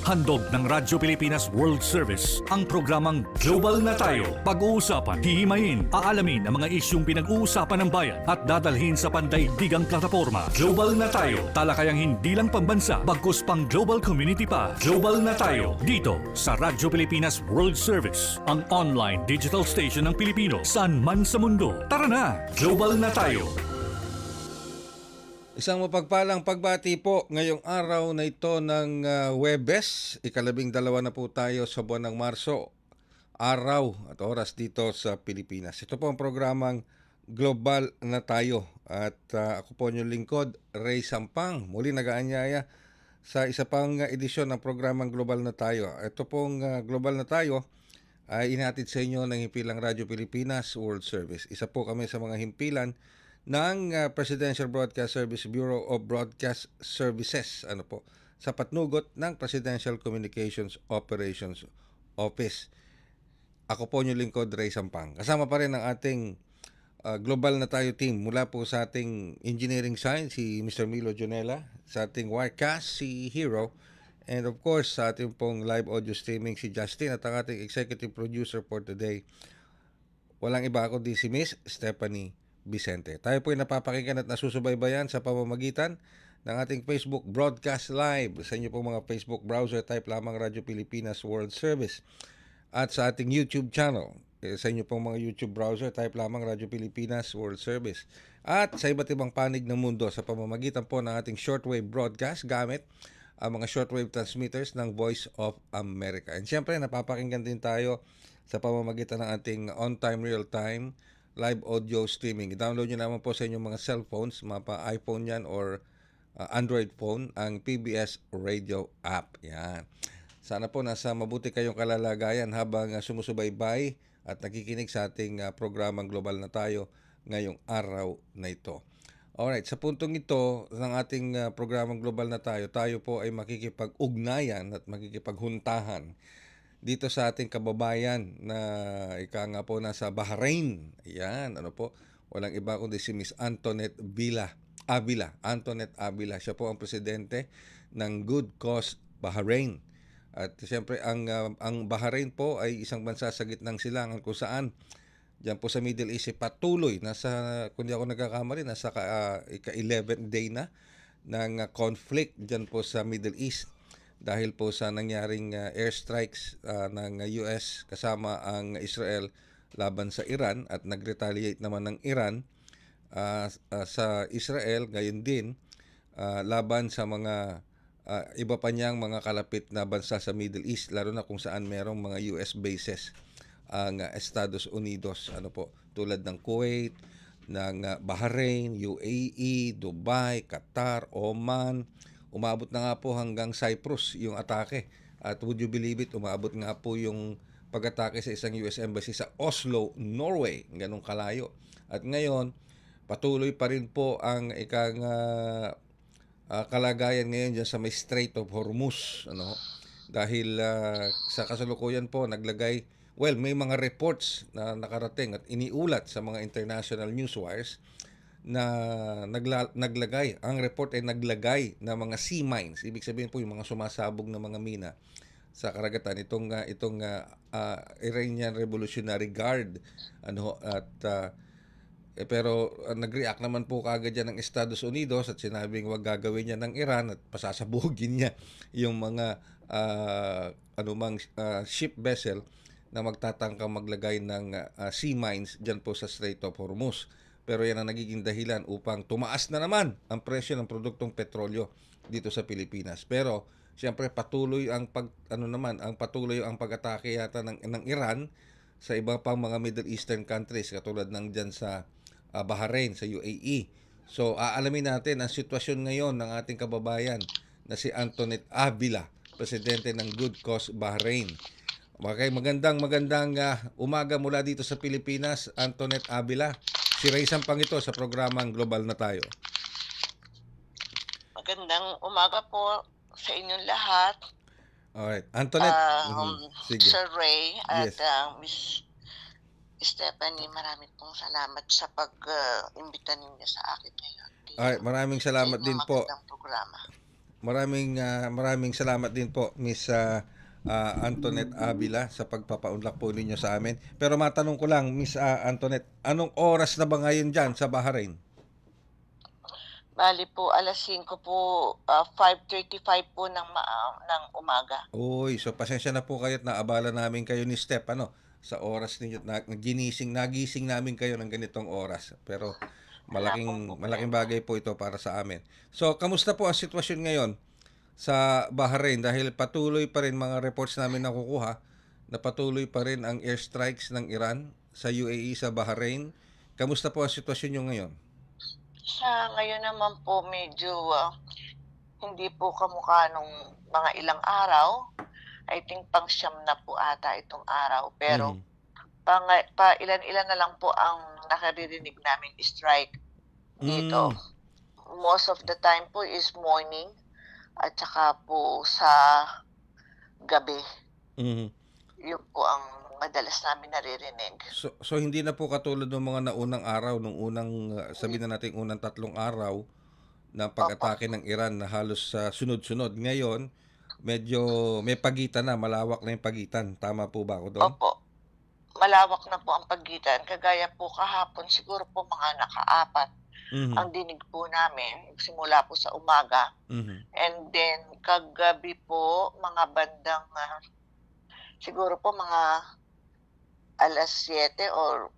Handog ng Radyo Pilipinas World Service ang programang Global na Tayo. Pag-uusapan, hihimayin, aalamin ang mga isyung pinag-uusapan ng bayan at dadalhin sa pandaigdigang plataforma. Global na Tayo, talakayang hindi lang pambansa, bagkus pang global community pa. Global na Tayo, dito sa Radyo Pilipinas World Service, ang online digital station ng Pilipino saan man sa mundo. Tara na, Global na Tayo! Isang mapagpalang pagbati po ngayong araw na ito ng Huwebes, ika-12 na po tayo sa buwan ng Marso, araw at oras dito sa Pilipinas. Ito po ang programang Global na Tayo at ako po yung lingkod, Ray Sampang, muli nag-aanyaya sa isa pang edisyon ng programang Global na Tayo. Ito pong Global na Tayo ay inatid sa inyo ng Himpilang Radyo Pilipinas World Service. Isa po kami sa mga himpilan ng Presidential Broadcast Service Bureau of Broadcast Services sa patnugot ng Presidential Communications Operations Office. Ako po yung lingkod, Ray Sampang. Kasama pa rin ang ating Global na Tayo team mula po sa ating Engineering Science, si Mr. Milo Junela, sa ating Wirecast, si Hero, and of course sa ating pong live audio streaming, si Justin, at ang ating Executive Producer for today, walang iba kundi si Miss Stephanie Vicente. Tayo po ay napapakinggan at nasusubaybayan sa pamamagitan ng ating Facebook Broadcast Live. Sa inyo po mga Facebook browser, type lamang Radyo Pilipinas World Service. At sa ating YouTube channel, sa inyo pong mga YouTube browser, type lamang Radyo Pilipinas World Service. At sa iba't ibang panig ng mundo sa pamamagitan po ng ating shortwave broadcast gamit ang mga shortwave transmitters ng Voice of America. And syempre, napapakinggan din tayo sa pamamagitan ng ating on-time, real-time live audio streaming. I-download nyo naman po sa inyong mga cellphones, mapa iPhone yan or Android phone, ang PBS Radio app. Yan. Sana po nasa mabuti kayong kalalagayan habang sumusubaybay at nakikinig sa ating programang Global na Tayo ngayong araw na ito. Alright, sa puntong ito ng ating programang Global na Tayo, tayo po ay makikipag-ugnayan at makikipaghuntahan dito sa ating kababayan na ika nga po nasa Bahrain. Ayan, walang iba kundi si Miss Antoinette Avila. Antoinette Avila, siya po ang presidente ng Good Cause Bahrain. At siyempre ang Bahrain po ay isang bansa sa gitnang silangan kung saan diyan po sa Middle East patuloy kung di ako nagkakamali, nasa ika-11th day na ng conflict diyan po sa Middle East. Dahil po sa nangyaring airstrikes ng US kasama ang Israel laban sa Iran at nag-retaliate naman ng Iran sa Israel, gayon din laban sa mga iba pa niyang mga kalapit na bansa sa Middle East, lalo na kung saan merong mga US bases ang Estados Unidos, tulad ng Kuwait, ng Bahrain, UAE, Dubai, Qatar, Oman. Umabot na nga po hanggang Cyprus yung atake. At would you believe it, umabot nga po yung pag-atake sa isang US Embassy sa Oslo, Norway. Ganong kalayo. At ngayon, patuloy pa rin po ang kalagayan ngayon dyan sa may Strait of Hormuz. Dahil sa kasalukuyan po, may mga reports na nakarating at iniulat sa mga international newswires na naglagay na mga sea mines. Ibig sabihin po yung mga sumasabog na mga mina sa karagatan itong Iranian Revolutionary Guard pero nag-react naman po kaagad yan ng Estados Unidos at sinabing wag gagawin niya ng Iran at pasasabugin niya yung mga ship vessel na magtatangkang maglagay ng sea mines dyan po sa Strait of Hormuz. Pero yan ang nagiging dahilan upang tumaas na naman ang presyo ng produktong petrolyo dito sa Pilipinas. Pero siyempre patuloy ang pag-atake yata ng Iran sa iba pang mga Middle Eastern countries katulad ng diyan sa Bahrain, sa UAE. So aalamin natin ang sitwasyon ngayon ng ating kababayan na si Antoinette Avila, presidente ng Good Cause Bahrain. Okay, magandang umaga mula dito sa Pilipinas, Antoinette Avila. Si Ray Sampang ito sa programang Global na Tayo. Magandang umaga po sa inyong lahat. Alright. Antoinette. Sige. Sir Ray at Yes. Miss Stephanie, maraming pong salamat sa pag-imbita ninyo sa akin ngayon. Alright, maraming salamat din po. Magandang programa. Maraming salamat din po, Miss Antoinette Avila, sa pagpapaunlak po ninyo sa amin. Pero matanong ko lang, Miss Antoinette, anong oras na ba ngayon dyan sa Bahrain? Bali po, alas 5 po, 5:35 po ng umaga. Uy, so pasensya na po kayo at naabala namin kayo ni Step, sa oras ninyo. Nagising namin kayo ng ganitong oras. Pero malaking bagay po ito para sa amin. So, kamusta po ang sitwasyon ngayon sa Bahrain? Dahil patuloy pa rin mga reports namin nakukuha na patuloy pa rin ang airstrikes ng Iran sa UAE, sa Bahrain. Kamusta po ang sitwasyon nyo ngayon? Sa ngayon naman po, medyo hindi po kamukha nung mga ilang araw. I think pang-siyam na po ata itong araw. Pero Mhm. ilan-ilan na lang po ang nakaririnig namin strike dito. Mm. Most of the time po is morning at saka po sa gabi. Mhm. Yun po ang madalas namin naririnig. So hindi na po katulad ng mga naunang araw, nung sabihin na natin unang 3 araw na Opo. pag-atake ng Iran na halos sunod-sunod. Ngayon, medyo may pagitan na, malawak na yung pagitan. Tama po ba ako doon? Opo. Malawak na po ang pagitan. Kagaya po kahapon, siguro po mga naka-4 ang Mhm. dinig po namin simula po sa umaga. Mhm. And then kagabi po, mga bandang siguro po mga alas 7 or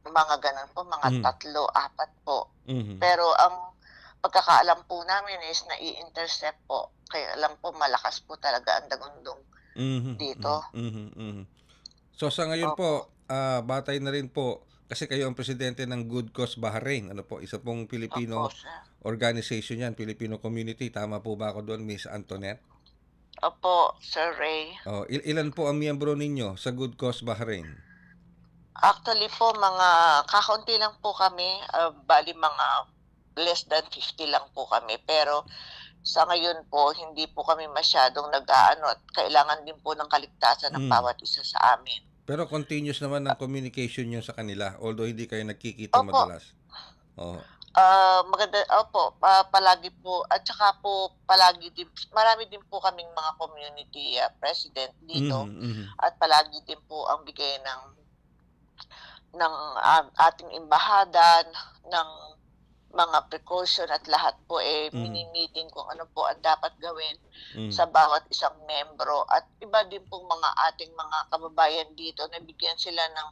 mga ganun po, mga Mhm. 3, 4 po. Mhm. Pero ang pagkakaalam po namin is nai-intercept po. Kaya alam po malakas po talaga ang dagundong Mhm. dito. Mhm. Mhm. So sa ngayon Opo. po, batay na rin po kasi kayo ang presidente ng Good Cause Bahrain. Ano po, isa pong Opo, Filipino sir. organization 'yan, Filipino community. Tama po ba ako doon, Miss Antoinette? Opo, Sir Ray. Oh, ilan po ang miyembro ninyo sa Good Cause Bahrain? Actually po, mga kakaunti lang po kami, bali mga less than 50 lang po kami. Pero sa ngayon po, hindi po kami masyadong nag-aano at kailangan din po ng kaligtasan ng Mm. bawat isa sa amin. Pero continuous naman ang communication niyo sa kanila although hindi kayo nagkikita Opo, madalas. Oh. maganda, opo, palagi po, at saka po palagi din, marami din po kaming mga community president dito Mhm. Mhm. at palagi din po ang bigay ng ating embahada, ng mga precaution at lahat po Mhm. mini-meeting kung ano po ang dapat gawin Mhm. sa bawat isang membro. At iba din pong mga ating mga kababayan dito, nabigyan sila ng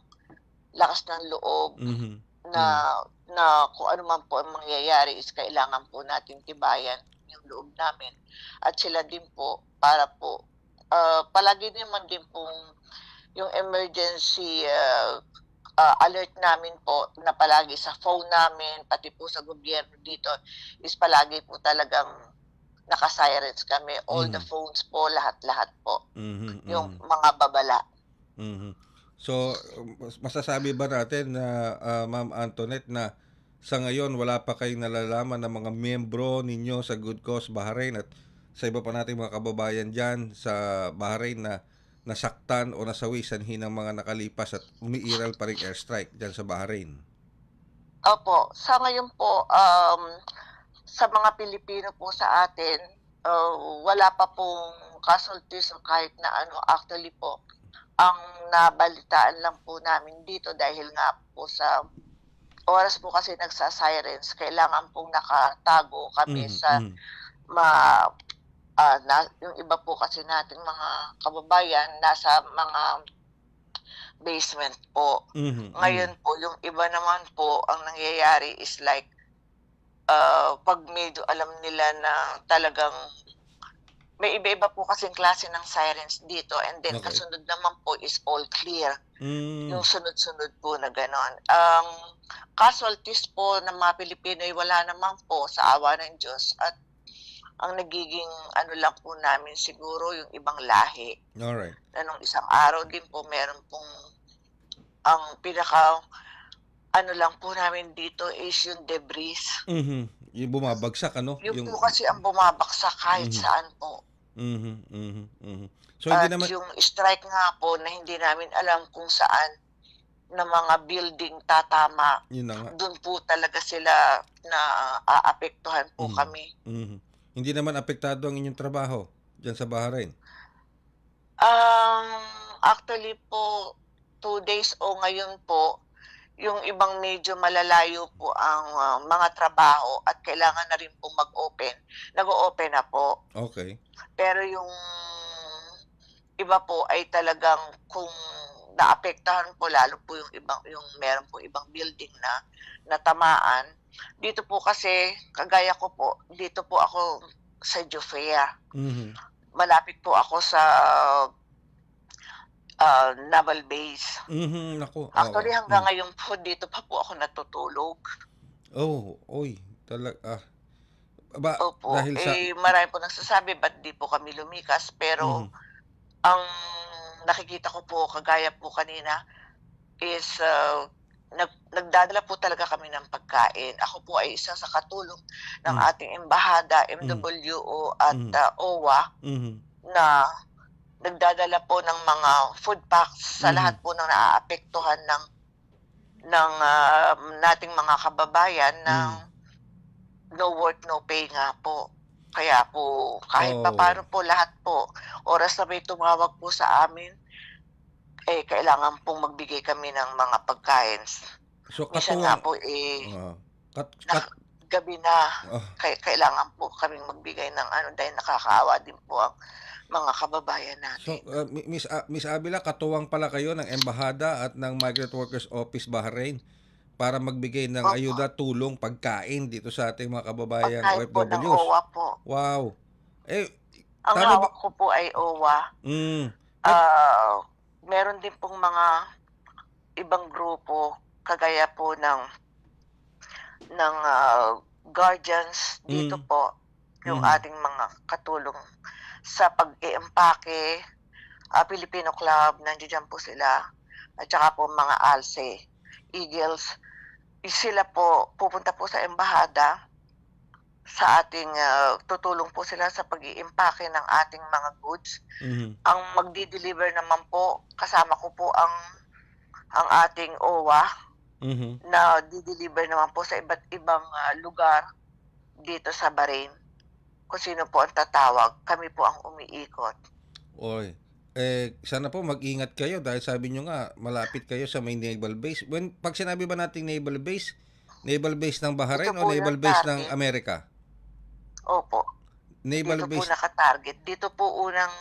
lakas ng loob Mhm. na kung ano man po ang mangyayari is kailangan po natin tibayan yung loob namin. At sila din po, para po, palagi naman din pong yung emergency alert namin po na palagi sa phone namin, pati po sa gobyerno dito, is palagi po talagang naka-sirens kami. All the Mhm. phones po, lahat-lahat po. Mhm. Yung Mhm. mga babala. Mhm. So, masasabi ba natin na Ma'am Antoinette na sa ngayon wala pa kayong nalalaman ng mga miyembro ninyo sa Good Cause Bahrain at sa iba pa nating mga kababayan diyan sa Bahrain na nasaktan o nasawi sanhi ng mga nakalipas at umiiral pa ring airstrike diyan sa Bahrain? Opo, sa ngayon po, sa mga Pilipino po sa atin, wala pa pong casualties o kahit na ano. Actually po, ang nabalitaan lang po namin dito dahil nga po sa oras po kasi nagsa-sirens, kailangan pong nakatago kami Mhm. sa Mhm. ma yung iba po kasi nating mga kababayan nasa mga basement po. Mhm. Ngayon Mhm. po, yung iba naman po, ang nangyayari is like, 'pag medyo alam nila na talagang may iba-iba po kasing klase ng sirens dito, and then Okay. kasunod naman po is all clear. Yung Mm. sunod-sunod po na gano'n. Ang casualties po ng mga Pilipino ay wala naman po, sa awa ng Diyos, at ang nagiging ano lang po namin siguro yung ibang lahi, Alright. na nung isang araw din po meron pong ang pinaka-ano lang po namin dito is yung debris. Mhm. Yung bumabagsak Yun yung po kasi ang bumabagsak kahit Mhm. saan po. Mhm. Mhm. Mhm. So hindi At naman yung strike nga po na hindi namin alam kung saan na mga building tatama, yun na nga. dun po talaga sila na aapektuhan po Mhm. kami. Mhm. Hindi naman apektado ang inyong trabaho diyan sa Bahrain? Actually po, 2 days o ngayon po, yung ibang medyo malalayo po ang, mga trabaho at kailangan na rin po mag-open, nag-o-open na po. Okay. Pero yung iba po ay talagang kung naapektuhan po lalo po yung meron po ibang building na natamaan. Dito po kasi kagaya ko po, dito po ako sa Jufrea. Mhm. Malapit po ako sa, naval base. Mhm, naku, oo. Actually hanggang ngayon po dito pa po ako natutulog. Oh, uy, ba Opo, dahil sa marami po nagsasabi ba't di po kami lumikas, pero mhm, ang nakikita ko po kagaya po kanina is, nagdadala po talaga kami ng pagkain. Ako po ay isa sa katulong ng hmm, ating embahada, hmm, MWO at, mhm, OWA mhm, na nagdadala po ng mga food packs sa mhm, lahat po ng naaapektuhan nating mga kababayan ng mhm. no work, no pay nga po. Kaya po kahit Oh, papaano po lahat po, oras na may tumawag po sa amin, kailangan pong magbigay kami ng mga pagkain. so Minsan nga katuwang po, oo, kat kat gabi na, oh, kailangan po kaming magbigay ng ano dahil nakakaawa din po ang mga kababayan so, natin. Miss Avila, katuwang pala kayo ng embahada at ng Migrant Workers Office Bahrain para magbigay ng Opo, ayuda, tulong, pagkain dito sa ating mga kababayang pagkain po ng OFWs. OWA po. Wow! Eh, Ang tama ba hawak ko po ay OWA. hmm, nag Ah, Meron din pong mga ibang grupo kagaya po ng guardians dito hmm, po, yung mhm, ating mga katulong sa pag-iimpake, Filipino Club, nandiya-diyan po sila, at saka po mga ALSE, Eagles, sila po pupunta po sa embahada sa ating, tutulong po sila sa pag-iimpake ng ating mga goods. mhm, Ang magde-deliver naman po kasama ko po ang ating OWA mhm. na di-deliver naman po sa iba't ibang, lugar dito sa Bahrain. Kung sino po ang tatawag, kami po ang umiikot. Oy, sana po mag-ingat kayo dahil sabi niyo nga malapit kayo sa may naval base. 'Pag sinabi ba nating naval base ng Ito Bahrain o po naval yung base ng target. Amerika? Opo, Naval dito po base naka-target. Dito po unang,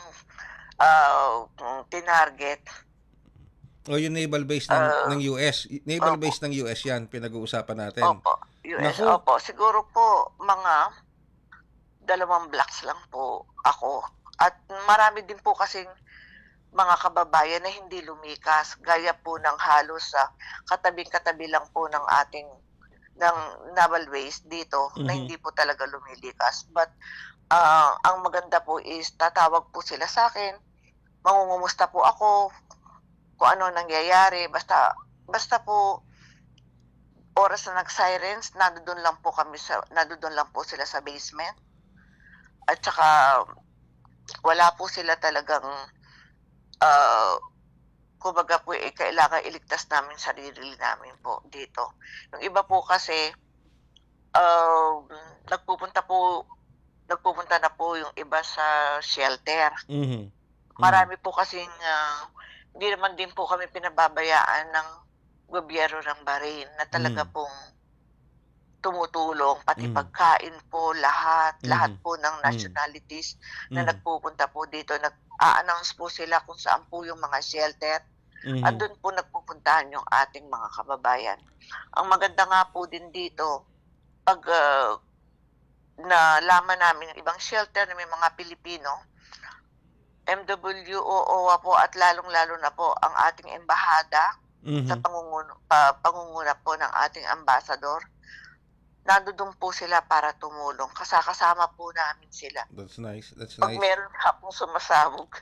tinarget. o yung naval base ng Ah, US. Naval Opo, base ng US 'yan pinag-uusapan natin. opo, US, Naku, opo. Siguro po mga 2 blocks lang po ako. At marami din po kasing mga kababayan na hindi lumikas, gaya po ng halos sa katabing-katabi lang po ng naval base dito na mhm, hindi po talaga lumilikas. But, ang maganda po is tatawag po sila sa akin, mangungumusta po ako, kung ano nangyayari, basta basta po oras na nag-sirens, nandodo'n lang po sila sa basement at saka wala po sila talagang, ah kumbaga po, kailangan iligtas namin sarili namin po dito. Yung iba po kasi, um, nagpupunta po nagpupunta na po yung iba sa shelter. mhm, mhm, Marami po kasing, hindi naman din po kami pinababayaan ng gobyerno ng Bahrain na talaga mhm, pong tumutulong, pati mhm, pagkain po, lahat mhm, po ng mhm, nationalities na mhm, nagpupunta po dito, nag-a-announce po sila kung saan po yung mga shelter. At mhm, dun po nagpupuntahan yung ating mga kababayan. Ang maganda nga po din dito, 'pag, nalaman namin yung ibang shelter na may mga Pilipino, MWO, OWA po at lalong-lalo na po ang ating embahada sa mhm. pangunguna po ng ating ambassador, nandodo'n po sila para tumulong, kasama po namin sila. That's nice, that's 'Pag nice. meron nga pong sumasabog,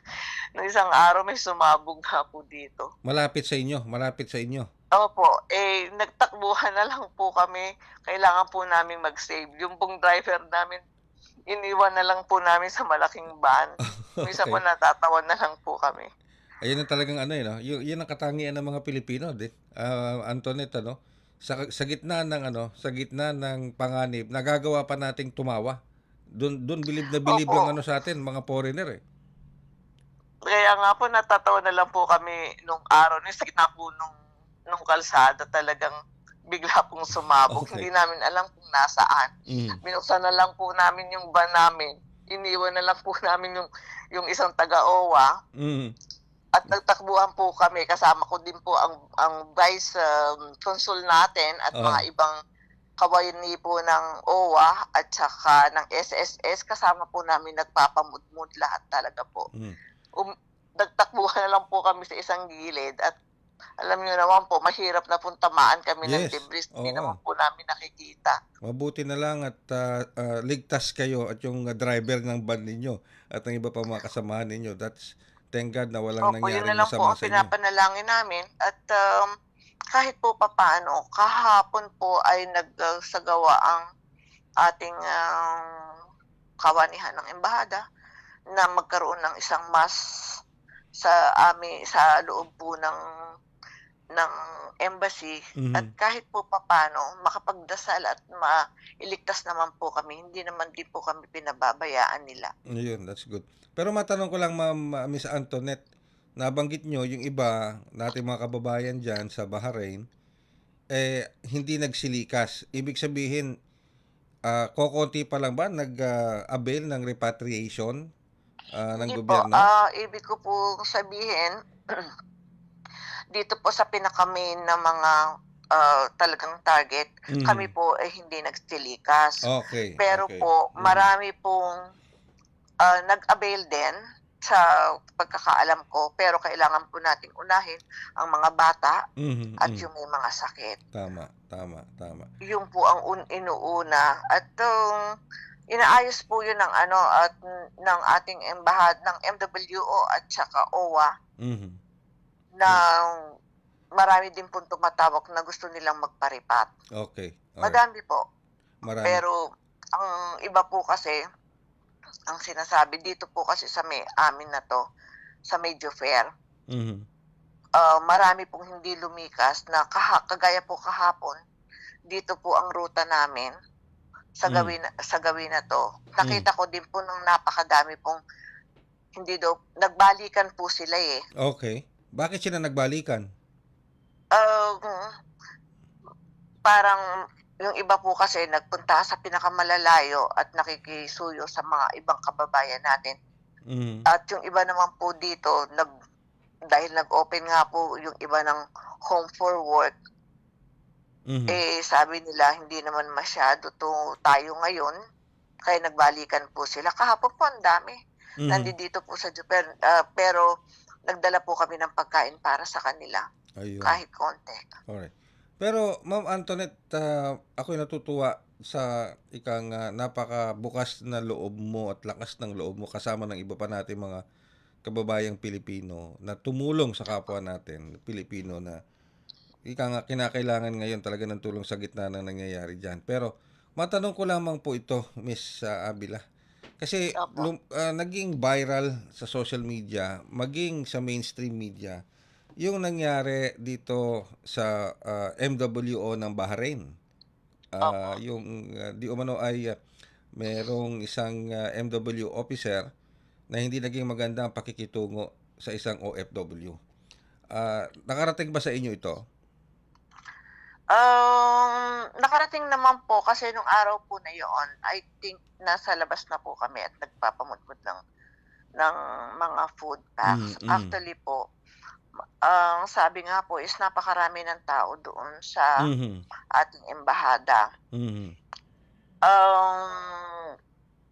nung isang araw may sumabog nga po dito. Malapit sa inyo. Opo, nagtakbuhan na lang po kami, kailangan po naming mag-save. Yung pong driver namin, iniwan na lang po namin sa malaking van. Minsan po Okey. natatawa na lang po kami. Ayun ang talagang ano, eh, 'no, yun ang katangian ng mga Pilipino din, Antoinette, ano, sa gitna ng ano, sa gitna ng panganib nagagawa pa nating tumawa, Doon bilib na bilib ang Opo. ano sa atin, mga foreigner eh. Kaya nga po natatawa na lang po kami nung araw na yun, sa gitna po nung kalsada talagang bigla pong sumabog. Okay. Hindi namin alam kung nasaan. Mhm. Binuksan na lang po namin yung van namin. Iniwan na lang po namin yung isang taga-OWA Mhm. at nagtakbuhan po kami. Kasama ko din po ang vice consul natin at Oo. mga ibang kawani po ng OWA at saka ng SSS. Kasama po namin nagpapamudmud lahat talaga po. Mhm. Nagtakbuhan na lang po kami sa isang gilid at alam niyo naman po, mahirap na pong tamaan kami ng Yes. debris. Hindi Oo. naman po namin nakikita. Mabuti na lang at ligtas kayo at yung driver ng van ninyo at ang iba pa mga kasamahan ninyo. Thank God na walang Opo, yun nangyaring na lang po masama ang sa inyo. pinapanalangin namin at kahit po papaano, kahapon po ay nagsagawa ang ating kawanihan ng embahada na magkaroon ng isang mass sa loob po ng embassy at Mhm. kahit po papaano makapagdasal at mailigtas naman po kami, hindi naman din po kami pinababayaan nila. Ayun, that's good. Pero matanong ko lang, Ma'am Miss Antoinette, nabanggit nyo yung iba nating mga kababayan dyan sa Bahrain, hindi nagsilikas. Ibig sabihin, kokonti pa lang ba nag-avail ng repatriation ng Hindi po, gobyerno? ibig ko po sabihin, dito po sa pinaka-main na mga talagang target, kami Mhm. po ay hindi nagsilikas. Okay, Pero okay. po, Mhm. marami pong nag-avail din sa pagkakaalam ko, pero kailangan po nating unahin ang mga bata Mhm, at mhm. yung may mga sakit. Tama, tama, tama. Yun po ang inuuna at inaayos po yun ng at ng ating ng MWO at saka OWA Mhm. na marami din pong tumatawag na gusto nilang magparipat. Okay. Alright. Madami po. Marami. Pero ang iba po kasi, ang sinasabi dito po kasi sa amin na to, sa Medyo Fair, Mhm. marami pong hindi lumikas na kagaya po kahapon, dito po ang ruta namin sa gawin na to. Nakita ko din po ng napakadami pong hindi daw, nagbalikan po sila eh. Okay. Bakit sila nagbalikan? Um, Parang yung iba po kasi nagpunta sa pinakamalalayo at nakikisuyo sa mga ibang kababayan natin. Mhm. At yung iba naman po dito, dahil nag-open nga po yung iba ng home for work, Mhm. sabi nila hindi naman masyado tayo ngayon, kaya nagbalikan po sila. Kahapon po ang dami. Mhm. Nandito po sa Japan, pero nagdala po kami ng pagkain para sa kanila, Ayun. kahit konti. Alright. Pero Ma'am Antoinette, ako'y natutuwa sa ikang napakabukas na loob mo at lakas ng loob mo kasama ng iba pa nating mga kababayang Pilipino na tumulong sa kapwa natin Pilipino na kinakailangan ngayon talaga ng tulong sa gitna ng nangyayari diyan. Pero matanong ko lamang po ito, Miss Abila. Kasi Opo. naging viral sa social media, maging sa mainstream media, yung nangyari dito sa MWO ng Bahrain. Opo. Yung di umano ay merong isang MW officer na hindi naging maganda ang pakikitungo sa isang OFW. Nakarating ba sa inyo ito? Nakarating naman po kasi nung araw po na yon, I think nasa labas na po kami at nagpapamudmud ng mga food packs. Mm. Actually po, ang sabi nga po is napakarami ng tao doon sa Mhm. ating embahada. Mhm.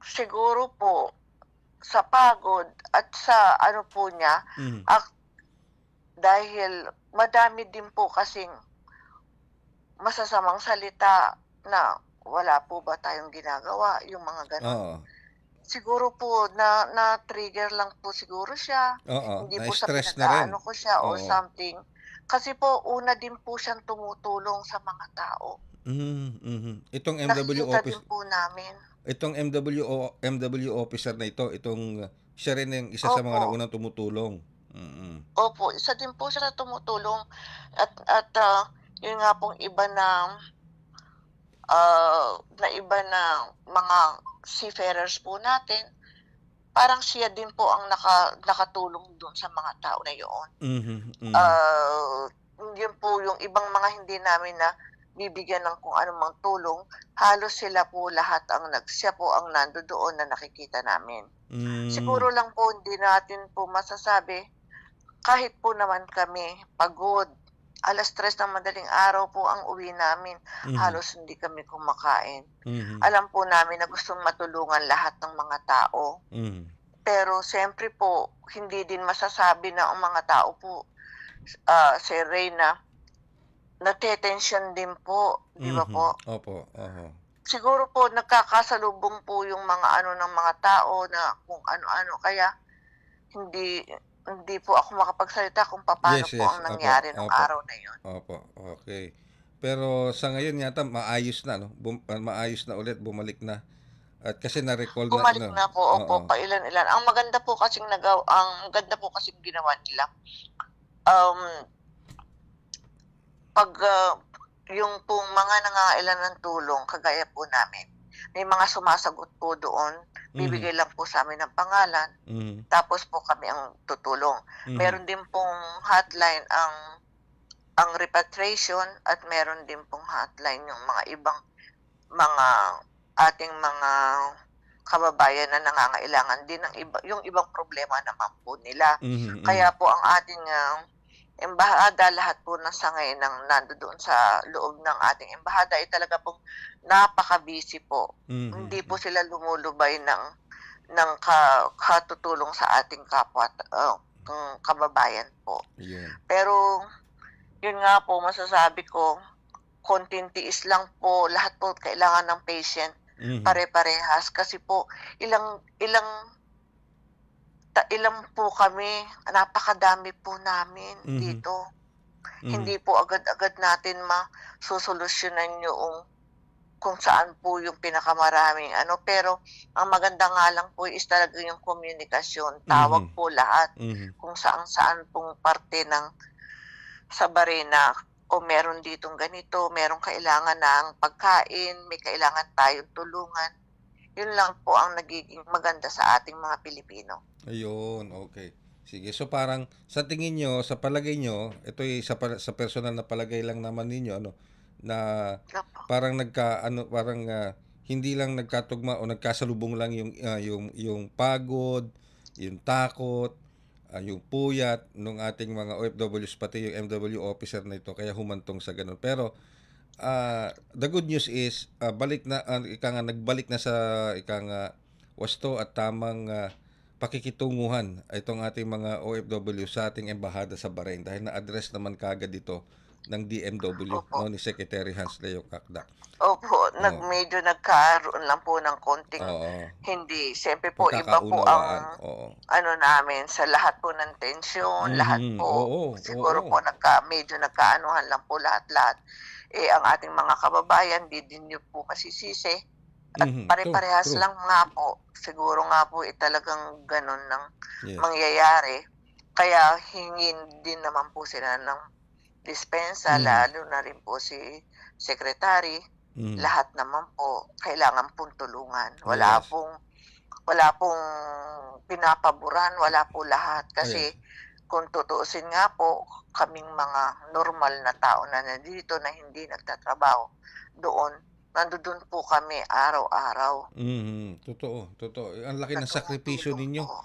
Siguro po sa pagod at sa po niya, Mhm. dahil madami din po kasing masasamang salita na wala po ba tayong ginagawa, yung mga gano'n. Oo. Siguro po na-trigger lang po siguro siya, Oo, hindi po sa na-stress na rin. pinag-aano ko siya or Oo. something. Kasi po una din po siyang tumutulong sa mga tao. Mhm. Itong MW Nakikita din office, po namin. itong MW officer na ito, siya rin yung isa sa mga Opo, naunang tumutulong. Mhm. opo, isa din po siya na tumutulong at yun nga pong iba na mga seafarers po natin, parang siya din po ang nakatulong doon sa mga tao na yun. Mhm, mhm. Yun po yung ibang mga hindi namin na bibigyan ng kung anumang tulong, halos sila po lahat siya po ang nandoon na nakikita namin. Siguro lang po hindi natin po masasabi, kahit po naman kami pagod, 3:00 ng madaling araw po ang uwi namin, Mhm, halos hindi kami kumakain. mhm, Alam po namin na gustong matulungan lahat ng mga tao, mhm. pero siyempre po hindi din masasabi na ang mga tao po, Sir Ray, na natetensyon din po, 'di ba Mhm. po? Opo, oho. Siguro po nagkakasalubong po yung mga ng mga tao na kung ano-ano, kaya hindi hindi po ako makapagsalita kung papaano Yes, po yes. ang Opo, nangyari nung opo, araw na yun. opo. Okay. Pero sa ngayon yata maayos na 'no? Maayos na ulit, bumalik na at kasi na-recall na Bumalik 'no? na po, opo, Oo. pailan-ilan. Ang maganda po kasing ginawa nila, um, 'pag, yung pong mga nangangailangan ng tulong kagaya po namin, may mga sumasagot po doon, Mhm, bibigay lang po sa'min ng pangalan, mhm, tapos po kami ang tutulong. mhm, Meron din pong hotline ang repatriation, at meron din pong hotline yung mga ibang mga ating mga kababayan na nangangailangan din ng yung ibang problema naman po nila. mhm, Kaya mhm, po ang ating, embahada, lahat po ng sangay ng nandodoon sa loob ng ating embahada ay talaga pong napaka-busy po. Hindi po mhm. sila lumulubay ng katutulong sa ating kapwa, kababayan po. Yun. Pero yun nga po, masasabi ko, konting tiis lang po, lahat po kailangan ng patient, Mhm, pare-parehas, kasi po ilang ilang ilang po kami, napakadami po namin mhm, dito. mhm, Hindi po agad-agad natin masosolusyunan yung kung saan po yung pinakamaraming pero ang maganda nga lang po is talaga yung komunikasyon, tawag mhm, po lahat mhm, kung saan-saan pong parte ng sabarin na, o meron ditong ganito, merong kailangan ng pagkain, may kailangan tayong tulungan. Yun lang po ang nagiging maganda sa ating mga Pilipino. ayun, okey. Sige, so parang sa tingin niyo, sa palagay niyo, ito'y sa personal na palagay lang naman ninyo ano, na Opo. parang parang, hindi lang nagkatugma o nagkasalubong lang yung pagod, yung takot, yung puyat nung ating mga OFWs pati yung MW officer na ito kaya humantong sa gano'n. Pero the good news is, balik na ika nga nagbalik na sa ika nga wasto at tamang, pakikitunguhan itong ating mga OFW sa ating embahada sa Bahrain dahil na-address naman kaagad ito ng DMW Opo. 'no, ni Secretary Hans Leo Kakdak. Opo, Oo, medyo nagkaroon lang po ng konting oo, hindi, siyempre po iba po ang pagkakaunawaan, oo. namin sa lahat po ng tensyon, lahat Mhm, po oo, siguro oo. po medyo nagkaanuhan lang po lahat-lahat. Ang ating mga kababayan, 'di din niyo po masisisi, at Mhm, true, pare-parehas true. lang nga po. Siguro nga po, talagang gano'n ng Yes. mangyayari. Kaya hingin din naman po sila ng dispensa, Mhm, lalo na rin po si secretary. mhm. Lahat naman po kailangan pong tulungan. Yes. Wala pong pinapaburan, wala po lahat. Yes. Kasi kung tutuusin nga po, kaming mga normal na tao na nandito na hindi nagtatrabaho doon, nandodo'n po kami araw-araw Mhm, totoo, totoo. Ang laki na ng sakripisyo tumutulong ninyo, po.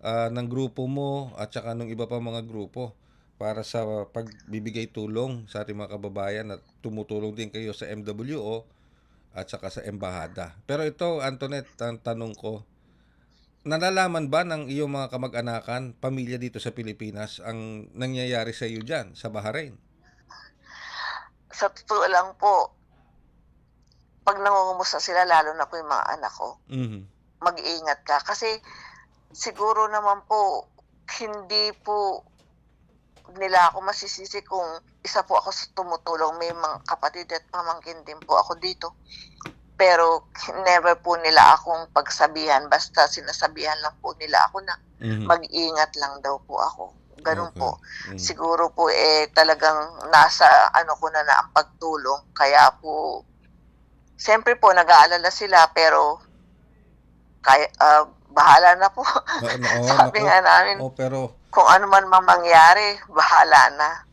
ng grupo mo at saka nung iba pang mga grupo para sa pagbibigay tulong sa ating mga kababayan at tumutulong din kayo sa MWO at saka sa embahada. Pero ito, Antoinette, ang tanong ko, nalalaman ba ng iyong mga kamag-anakan, pamilya dito sa Pilipinas, ang nangyayari sa iyo diyan, sa Bahrain? Sa totoo lang po, 'pag nangungumusta sila, lalo na po yung mga anak ko, Mhm. mag-iingat ka. Kasi siguro naman po, hindi po nila ako masisisi kung isa po ako sa tumutulong. May mga kapatid at pamangkin din po ako dito. Pero never po nila akong pagsabihan, basta sinasabihan lang po nila ako na Mhm. mag-ingat lang daw po ako, gano'n po. Okay. Mhm. Siguro po, talagang nasa ko na ang pagtulong, kaya po siyempre po nag-aalala sila, pero kaya, bahala na po. Sabi naku. nga namin, Pero kung ano man mangyari, bahala na.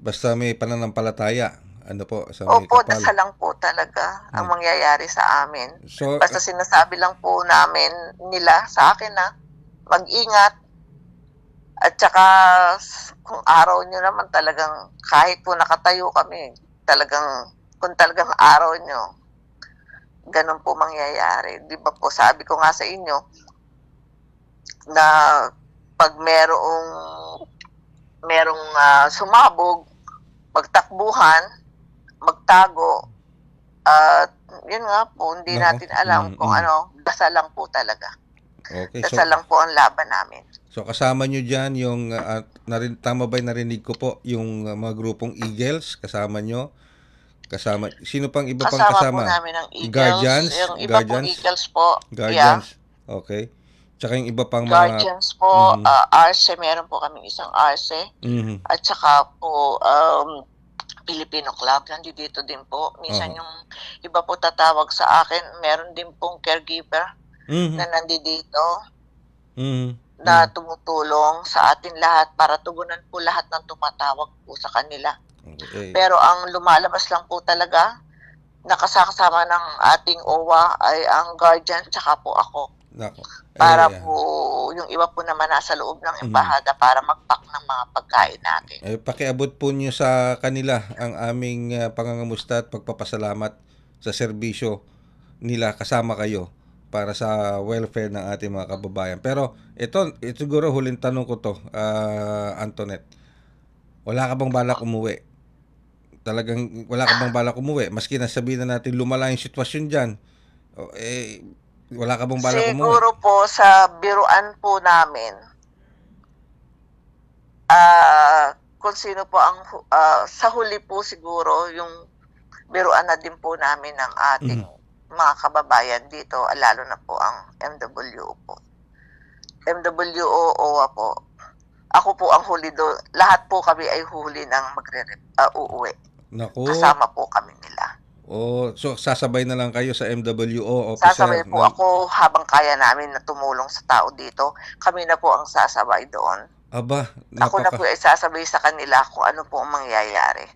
basta may pananampalataya. Ano po, sa may Opo, kapal. dasal lang po talaga ang mangyayari sa amin. So, Basta sinasabi lang po namin nila sa akin na mag-ingat. At saka kung araw nyo naman talagang kahit po nakatayo kami, kung talagang araw nyo, ganun po mangyayari. Di ba po sabi ko nga sa inyo na pag merong sumabog, magtakbuhan, magtago, at yun nga po, hindi Nako. natin alam kung ano, dasal lang po talaga. okay. Dasal lang po ang laban namin. So kasama nyo dyan yung, tama ba yung narinig ko po, yung mga grupong Eagles, kasama nyo? Sino pang iba pang Kasama po kasama? namin ang Eagles. Guardians? Yung iba pong Eagles po. Guardians? Okay. Tsaka yung iba pang Guardians po, Arce, meron po kaming isang Arce. Mhm. At saka po, Filipino Club, nandito din po. Minsan yung iba po tatawag sa akin, meron din pong caregiver na nandito na tumutulong sa atin lahat para tugunan po lahat ng tumatawag po sa kanila. Okay. Pero ang lumalabas lang po talaga, nakasakasama ng ating OWA ay ang guardian tsaka po ako. Nako. Para po, yung iba po naman nasa loob ng embahada para mag-pack ng mga pagkain natin. Pakiabot po nyo sa kanila ang aming pangangamusta at pagpapasalamat sa serbisyo nila kasama kayo para sa welfare ng ating mga kababayan. Pero ito siguro huling tanong ko to, Antoinette. Wala ka bang balak umuwi? Talagang wala ka bang balak umuwi? Maski nasabihin na natin lumala yung sitwasyon dyan, wala ka bang balak umuwi? Siguro po sa biruan po namin, kung sino po ang, sa huli po siguro, yung biruan na din po namin ng ating mga kababayan dito, lalo na po ang MWO po. MWO, OWA po. Ako po ang huli doon. Lahat po kami ay huli ng uuwi. Naku. Kasama po kami nila. So sasabay na lang kayo sa MWO officer? Sasabay po ako habang kaya namin na tumulong sa tao dito. Kami na po ang sasabay doon. Aba, Ako na po ay sasabay sa kanila kung ano po ang mangyayari.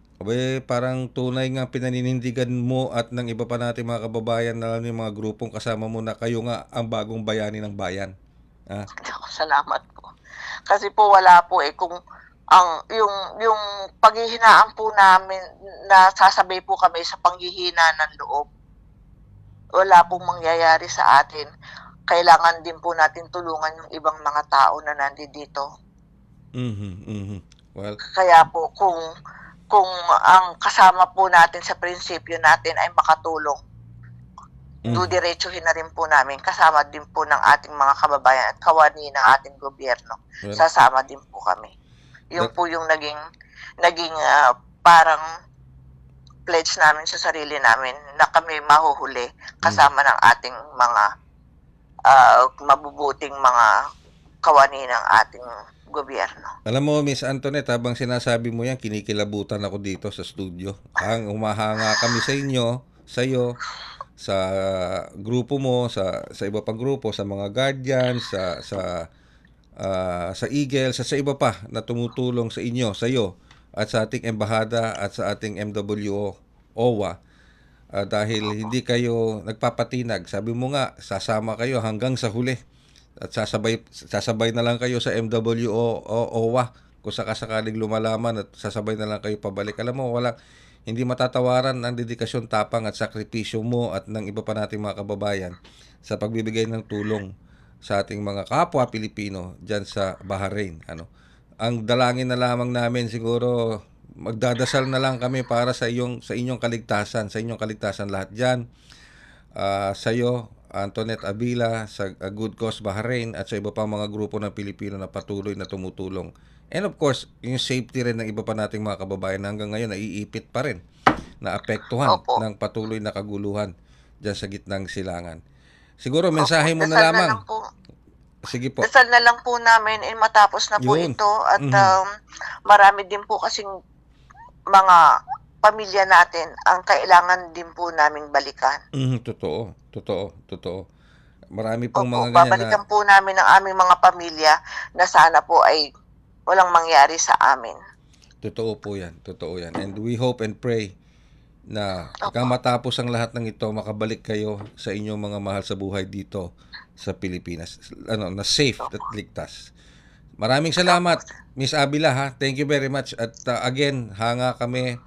Parang tunay nga pinaninindigan mo at ng iba pa natin mga kababayan na yung mga grupong kasama mo na kayo nga ang bagong bayani ng bayan. Salamat po. Kasi po wala po kung yung paghihinaan po namin na sasabay po kami sa panghihina ng loob. Wala pong mangyayari sa atin. Kailangan din po natin tulungan yung ibang mga tao na nandito. Well, kaya po kung ang kasama po natin sa prinsipyo natin ay makatulong, dudiretsuhin na rin po namin, kasama din po ng ating mga kababayan at kawani ng ating gobyerno. Sasama din po kami. Yung po yung naging parang pledge namin sa sarili namin na kami mahuhuli kasama ng ating mga mabubuting mga kawani ng ating gobyerno. Alam mo, Miss Antoinette, habang sinasabi mo yan, kinikilabutan ako dito sa studio. Humahanga kami sa inyo, sa iyo, sa grupo mo, sa iba pang grupo, sa mga guardians, sa Eagles, sa iba pa na tumutulong sa inyo, sa iyo, at sa ating embahada at sa ating MWO, OWA. Dahil hindi kayo nagpapatinag. Sabi mo nga, sasama kayo hanggang sa huli. At sasabay na lang kayo sa MWO OWA kung sakasakaling lumalaman at sasabay na lang kayo pabalik. Alam mo, hindi matatawaran ang dedikasyon, tapang at sakripisyo mo at ng iba pa nating mga kababayan sa pagbibigay ng tulong sa ating mga kapwa Pilipino dyan sa Bahrain. Ang dalangin na lamang namin siguro, magdadasal na lang kami para sa inyong kaligtasan, lahat dyan. Sa iyo, Antoinette Avila, sa Good Cause Bahrain at sa iba pang mga grupo ng Pilipino na patuloy na tumutulong. And of course, yung safety rin ng iba pa nating mga kababayan hanggang ngayon naiipit pa rin, naapektuhan ng patuloy na kaguluhan dyan sa gitnang silangan. Siguro mensahe mo na lamang. Sige po. Dasal na lang po namin matapos na po ito at marami din po kasing mga pamilya natin ang kailangan din po naming balikan. Totoo. Marami pong Opo, mga ganyan na babalikan po namin ang aming mga pamilya na sana po ay walang mangyari sa amin. totoo po yan. Totoo yan. And we hope and pray na Opo. matapos ang lahat ng ito, makabalik kayo sa inyong mga mahal sa buhay dito sa Pilipinas. Na safe at Opo. ligtas. Maraming Opo, salamat, sir. Miss Abila ha. Thank you very much. At again, hanga kami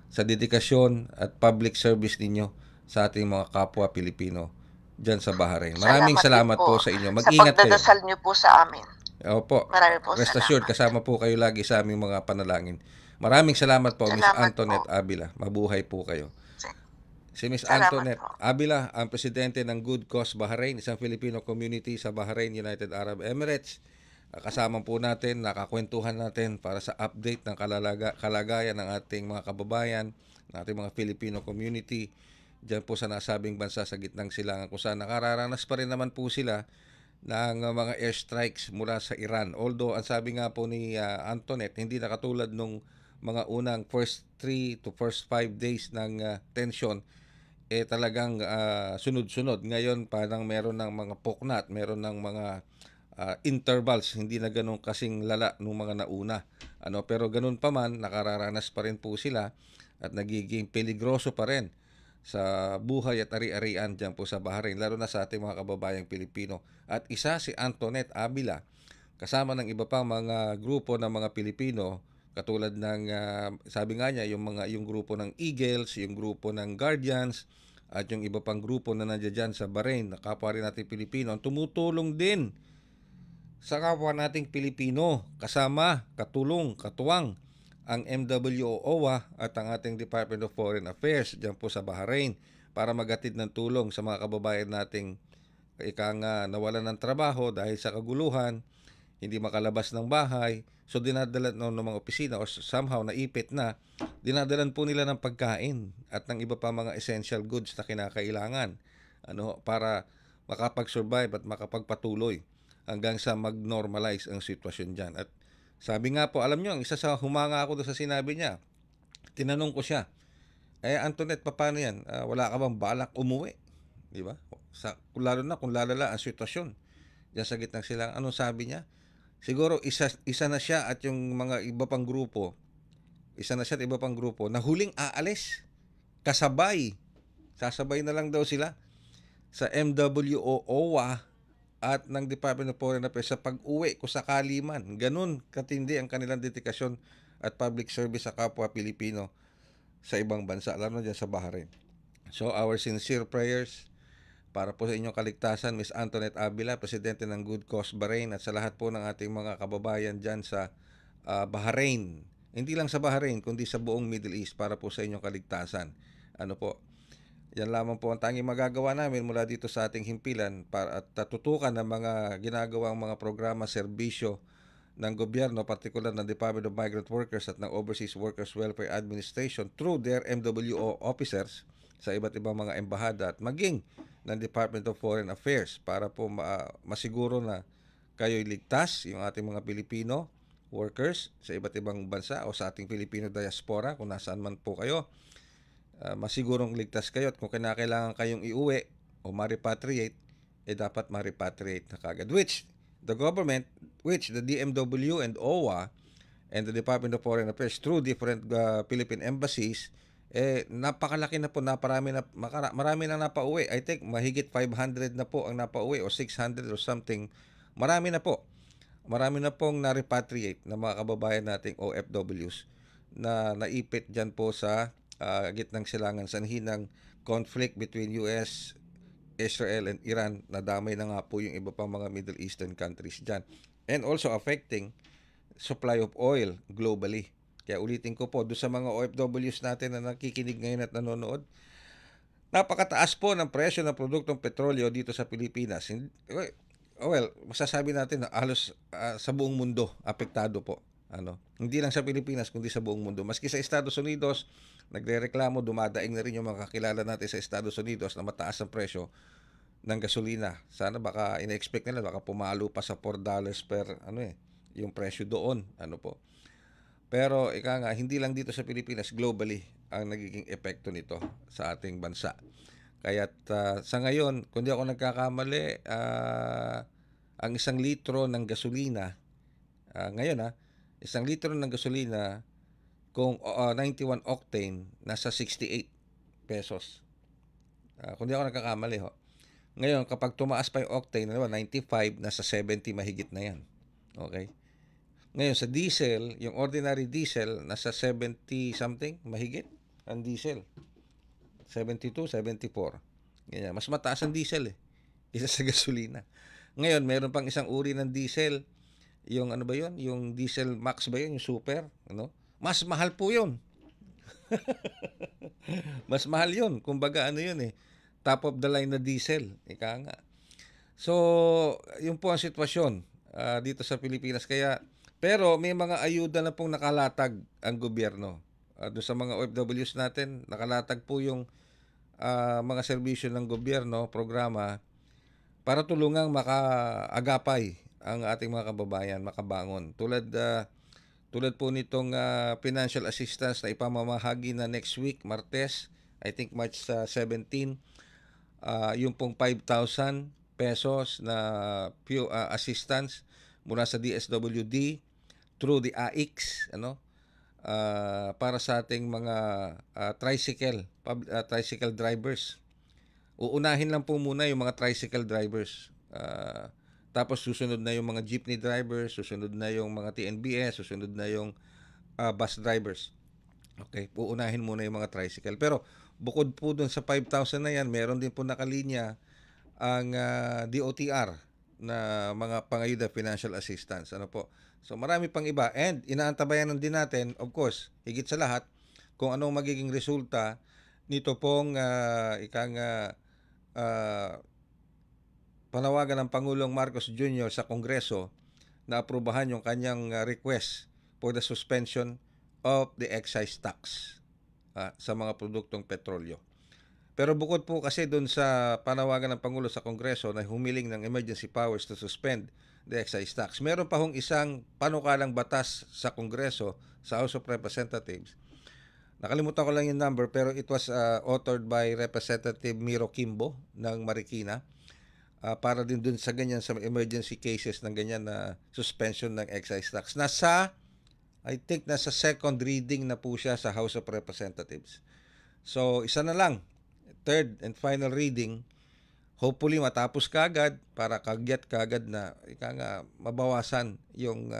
sa dedikasyon at public service ninyo sa ating mga kapwa Pilipino dyan sa Bahrain. Maraming Salamat din salamat po po sa inyo. sa Mag-ingat kayo. pagdadasal niyo po sa amin. Opo, Marami po rest assured, salamat. kasama po kayo lagi sa aming mga panalangin. Maraming salamat po, Miss Salamat Antoinette po. Abila. Mabuhay po kayo. Si Miss Salamat Antoinette po. Abila, ang presidente ng Good Cause Bahrain, isang Filipino community sa Bahrain, United Arab Emirates. Kasama po natin, nakakwentuhan natin para sa update ng kalagayan ng ating mga kababayan, ng ating mga Filipino community, diyan po sa nasabing bansa sa gitnang silangan, kung saan nakararanas pa rin naman po sila ng mga airstrikes mula sa Iran. Although, ang sabi nga po ni Antoinette, hindi na katulad nung mga unang first 3 to first 5 days ng tension, talagang sunod-sunod. Ngayon, parang meron ng mga poknat, meron ng mga intervals, hindi na ganun kasing lala nung mga nauna. Pero ganun pa man, nakararanas pa rin po sila at nagiging peligroso pa rin sa buhay at ari-arian dyan po sa Bahrain, lalo na sa ating mga kababayang Pilipino. At isa si Antoinette Abila, kasama ng iba pang mga grupo ng mga Pilipino, katulad ng, sabi nga niya, yung grupo ng Eagles, yung grupo ng Guardians, at yung iba pang grupo na nandiyan dyan sa Bahrain, na kapwa rin natin Pilipino, ang tumutulong din sa kapwa nating Pilipino, kasama, katulong, katuwang ang MWOA at ang ating Department of Foreign Affairs dyan po sa Bahrain para magatid ng tulong sa mga kababayan nating nawalan ng trabaho dahil sa kaguluhan, hindi makalabas ng bahay. So dinadala ng mga opisina o somehow naipit na, dinadalan po nila ng pagkain at ng iba pa mga essential goods na kinakailangan para makapag-survive at makapagpatuloy hanggang sa mag-normalize ang sitwasyon dyan. At sabi nga po, alam nyo, ang isa sa humanga ako doon sa sinabi niya, tinanong ko siya, Antoinette, paano yan? Wala ka bang balak umuwi? Di ba? Lalo na kung lalala ang sitwasyon diyan sa gitnang silang. Anong sabi niya? Siguro isa na siya at yung mga iba pang grupo, na huling aalis. Kasabay. Sasabay na lang daw sila sa MWOA at ng Department of Foreign Affairs sa pag-uwi kung sakali man. Ganun katindi ang kanilang dedikasyon at public service sa kapwa Pilipino sa ibang bansa, lalo dyan sa Bahrain. So, our sincere prayers para po sa inyong kaligtasan, Miss Antoinette Abila, Presidente ng Good Cause Bahrain, at sa lahat po ng ating mga kababayan dyan sa Bahrain. Hindi lang sa Bahrain, kundi sa buong Middle East, para po sa inyong kaligtasan. Yan lamang po ang tanging magagawa namin mula dito sa ating himpilan para at tutukan ng mga ginagawang mga programa, serbisyo ng gobyerno, partikular ng Department of Migrant Workers at ng Overseas Workers Welfare Administration through their MWO officers sa iba't ibang mga embahada at maging ng Department of Foreign Affairs para po masiguro na kayo'y ligtas, yung ating mga Pilipino workers sa iba't ibang bansa o sa ating Filipino diaspora kung nasaan man po kayo. Masigurong ligtas kayo at kung kinakailangan kayong iuwi o ma-repatriate, dapat ma-repatriate na kagad. Which the government, the DMW and OWA and the Department of Foreign Affairs through different Philippine embassies, napakalaki na po, marami na napauwi. I think mahigit 500 na po ang napauwi o 600 or something. Marami na po. Marami na pong na-repatriate na mga kababayan nating OFWs na naipit dyan po sa gitnang silangan, sanhi ng conflict between US, Israel, and Iran. Nadamay na nga po yung iba pang mga Middle Eastern countries dyan. And also affecting supply of oil globally. Kaya ulitin ko po, doon sa mga OFWs natin na nakikinig ngayon at nanonood, napakataas po ng presyo ng produktong petrolyo dito sa Pilipinas. Well, masasabi natin na halos sa buong mundo apektado po. Hindi lang sa Pilipinas kundi sa buong mundo. Maski sa Estados Unidos, nagrereklamo, dumadaing na rin yung mga kakilala natin sa Estados Unidos na mataas ang presyo ng gasolina. Sana baka ina-expect nila baka pumalo pa sa $4 per yung presyo doon, po. Pero hindi lang dito sa Pilipinas, globally ang nagiging epekto nito sa ating bansa. Kaya't sa ngayon, kung di ako nagkakamali, ang 1 litro ng gasolina, ngayon 1 litro ng gasolina, kung 91 octane, nasa 68 pesos. Kung di ako nagkakamali ho. Ngayon, kapag tumaas pa yung octane, 95, nasa 70 mahigit na yan. Okay? Ngayon, sa diesel, yung ordinary diesel, nasa 70 something, mahigit ang diesel. 72, 74. Ganyan. Mas mataas ang diesel isa sa gasolina. Ngayon, meron pang isang uri ng diesel. Yung ano ba yun? Yung diesel max ba yun? Yung super? Ano? Mas mahal po yun. Mas mahal yun. Kumbaga ano yun top of the line na diesel. Ika nga. So, yun po ang sitwasyon dito sa Pilipinas. Pero may mga ayuda na pong nakalatag ang gobyerno. Doon sa mga OFWs natin, nakalatag po yung mga serbisyo ng gobyerno, programa, para tulungang makaagapay ang ating mga kababayan, makabangon. Tulad po nitong financial assistance na ipamamahagi na next week, Martes, I think March 17, yung pong 5,000 pesos na assistance mula sa DSWD through the AIX, para sa ating mga tricycle drivers. Uunahin lang po muna yung mga tricycle drivers. Tapos susunod na yung mga jeepney drivers, susunod na yung mga TNBS, susunod na yung bus drivers. Okay, uunahin muna yung mga tricycle. Pero bukod po dun sa 5,000 na yan, meron din po nakalinya ang DOTR na mga pangayuda financial assistance. So marami pang iba. And inaantabayan din natin, of course, higit sa lahat, kung anong magiging resulta nito pong panawagan ng Pangulong Marcos Jr. sa Kongreso na aprubahan yung kanyang request for the suspension of the excise tax sa mga produktong petrolyo. Pero bukod po kasi doon sa panawagan ng Pangulo sa Kongreso na humiling ng emergency powers to suspend the excise tax, meron pa hong isang panukalang batas sa Kongreso, sa House of Representatives. Nakalimutan ko lang yung number, pero it was authored by Representative Miro Kimbo ng Marikina, para din dun sa ganyan, sa emergency cases ng ganyan na suspension ng excise tax. I think nasa second reading na po siya sa House of Representatives. So, isa na lang, third and final reading, hopefully matapos kagad para kagad na mabawasan yung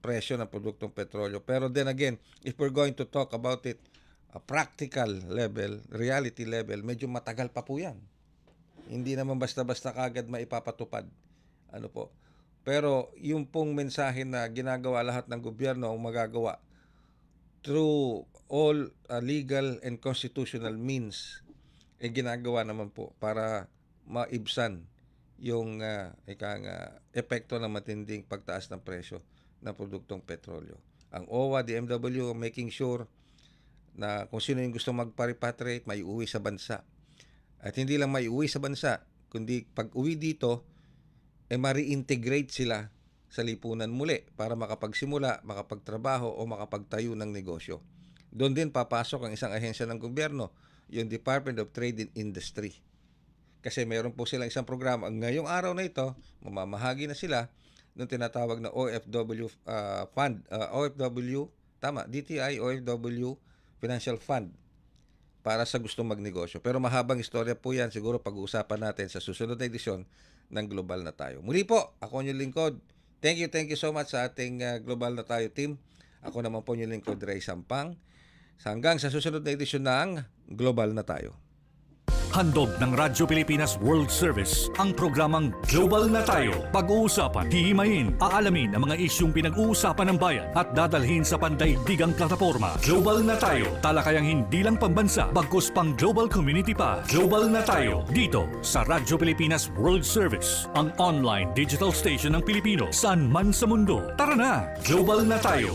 presyo ng produktong petrolyo. Pero then again, if we're going to talk about it a practical level, reality level, medyo matagal pa po yan. Hindi naman basta-basta kagad maipapatupad. Pero yung pong mensahe na ginagawa lahat ng gobyerno ang magagawa through all legal and constitutional means, ginagawa naman po para maibsan yung epekto ng matinding pagtaas ng presyo ng produktong petrolyo. Ang OWA, DMW, making sure na kung sino yung gusto magpa-repatriate, may uwi sa bansa. At hindi lang may uwi sa bansa, kundi pag uwi dito, ma-reintegrate sila sa lipunan muli para makapagsimula, makapagtrabaho o makapagtayo ng negosyo. Doon din papasok ang isang ahensya ng gobyerno, yung Department of Trade and Industry. Kasi meron po silang isang programa. Ngayong araw na ito, mamamahagi na sila ng tinatawag na OFW Fund. DTI OFW Financial Fund para sa gustong magnegosyo. Pero mahabang istorya po yan. Siguro pag-uusapan natin sa susunod na edisyon ng Global na Tayo. Muli po, ako ang inyong lingkod. Thank you so much sa ating Global na Tayo team. Ako naman po ang inyong lingkod, Ray Sampang. Hanggang sa susunod na edisyon ng Global na Tayo. Handog ng Radyo Pilipinas World Service ang programang Global na Tayo. Pag-uusapan, hihimayin, aalamin ang mga isyung pinag-uusapan ng bayan at dadalhin sa pandaigdigang plataforma. Global na Tayo, talakayang hindi lang pambansa, bagkus pang global community pa. Global na Tayo, dito sa Radyo Pilipinas World Service, ang online digital station ng Pilipino saan man sa mundo. Tara na, Global na Tayo.